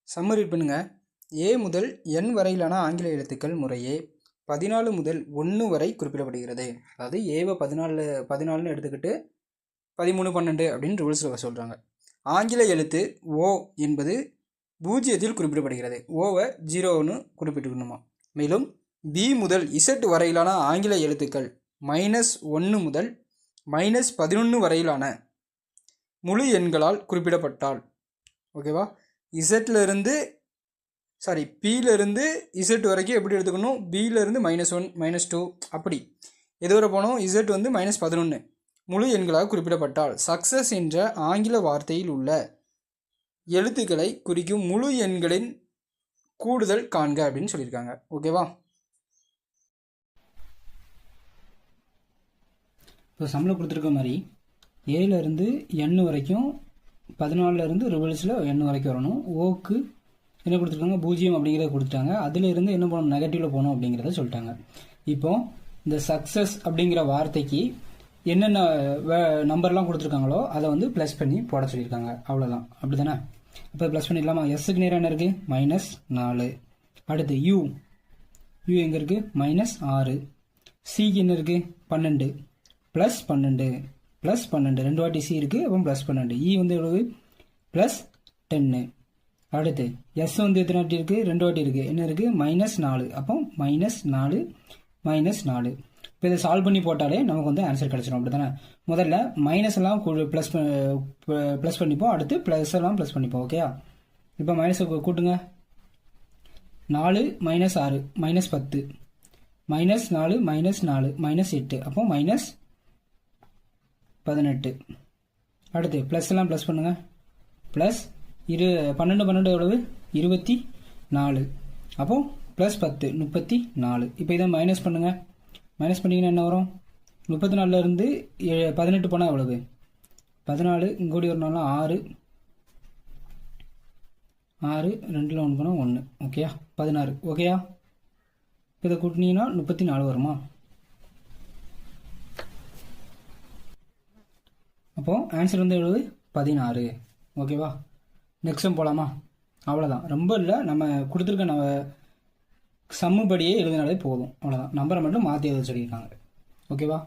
Summary பண்ணுங்க. ஏ முதல் என் வரையிலான ஆங்கில எழுத்துக்கள் முறையே 14 முதல் 1 வரை குறிப்பிடப்படுகிறது. அதாவது ஏவை 14ன்னு எடுத்துக்கிட்டு 13, 12 அப்படின்னு ரூல்ஸில் சொல்கிறாங்க. ஆங்கில எழுத்து ஓ என்பது 0ல் குறிப்பிடப்படுகிறது. ஓவை 0ன்னு குறிப்பிட்டுக்கணுமா. மேலும் பி முதல் இசட் வரையிலான ஆங்கில எழுத்துக்கள் -1 முதல் -11 வரையிலான முழு எண்களால் குறிப்பிடப்பட்டால், ஓகேவா, பியிலிருந்து இசட் வரைக்கும் எப்படி எடுத்துக்கணும், பியிலிருந்து -1 -2 அப்படி எதுவரை போனோம், இசட் வந்து -11 முழு எண்களாக குறிப்பிடப்பட்டால் சக்ஸஸ் என்ற ஆங்கில வார்த்தையில் உள்ள எழுத்துக்களை குறிக்கும் முழு எண்களின் கூடுதல் காண்க அப்படின்னு சொல்லியிருக்காங்க. ஓகேவா. இப்போ சம்பளம் கொடுத்துருக்க மாதிரி ஏலேருந்து எண் வரைக்கும் 14லேருந்து ரிவல்ஸில் எண் வரைக்கும் வரணும். ஓக்கு என்ன கொடுத்துருக்காங்க, 0 அப்படிங்கிறத கொடுத்துட்டாங்க. அதிலிருந்து என்ன பண்ணணும், நெகட்டிவில் போகணும் அப்படிங்கிறத சொல்லிட்டாங்க. இப்போ இந்த சக்ஸஸ் அப்படிங்கிற வார்த்தைக்கு என்னென்ன நம்பர்லாம் கொடுத்துருக்காங்களோ அதை வந்து ப்ளஸ் பண்ணி போட சொல்லியிருக்காங்க. அவ்வளோதான், அப்படி தானே. இப்போ ப்ளஸ் பண்ணிடலாமா. எஸ்ஸுக்கு நேரம் என்ன இருக்குது, -4. அடுத்து யூ எங்கே இருக்குது, -6. சிக்கு என்ன இருக்குது, 12 +12 +12 2 வாட்டி சி இருக்குது, அப்போ +12. இ வந்து எவ்வளவு, +10. அடுத்து எஸ் வந்து எத்தனை வாட்டி இருக்குது, 2 வாட்டி இருக்குது, என்ன இருக்குது, -4. அப்போ -4 -4. இப்போ இதை சால்வ் பண்ணி போட்டாலே நமக்கு வந்து ஆன்சர் கிடச்சிடும். அப்படி தானே. முதல்ல மைனஸ் எல்லாம் ப்ளஸ் பண்ணிப்போம், அடுத்து ப்ளஸ் எல்லாம் ப்ளஸ் பண்ணிப்போம். ஓகேயா. இப்போ மைனஸ் கூட்டுங்க. 4 - 6 -10 -4 -4 -8 அப்போ -18. அடுத்து ப்ளஸ் எல்லாம் ப்ளஸ் பண்ணுங்க. ப்ளஸ் 12 எவ்வளவு, 24. அப்போ +10 34. இப்போ இதை மைனஸ் பண்ணுங்க. மைனஸ் பண்ணிங்கன்னா என்ன வரும், 34லேருந்து 18 போனால் எவ்வளவு, 14. இங்கோடி ஒரு நாள் 6 2ல் 1 போனால் 1. ஓகேயா, 16. ஓகேயா. இப்போ இதை கூட்டினீங்கன்னா 34 வருமா. அப்போது ஆன்சர் வந்து எவ்வளவு, 16. ஓகேவா. நெக்ஸ்ட் போகலாமா. அவ்வளோதான், ரொம்ப இல்லை. நம்ம கொடுத்துருக்க நம்ம சம்முபடியே எழுதினாலே போதும். அவ்வளோதான், நம்பரை மட்டும் மாற்றி எழுத சொல்லியிருக்காங்க. ஓகேவா.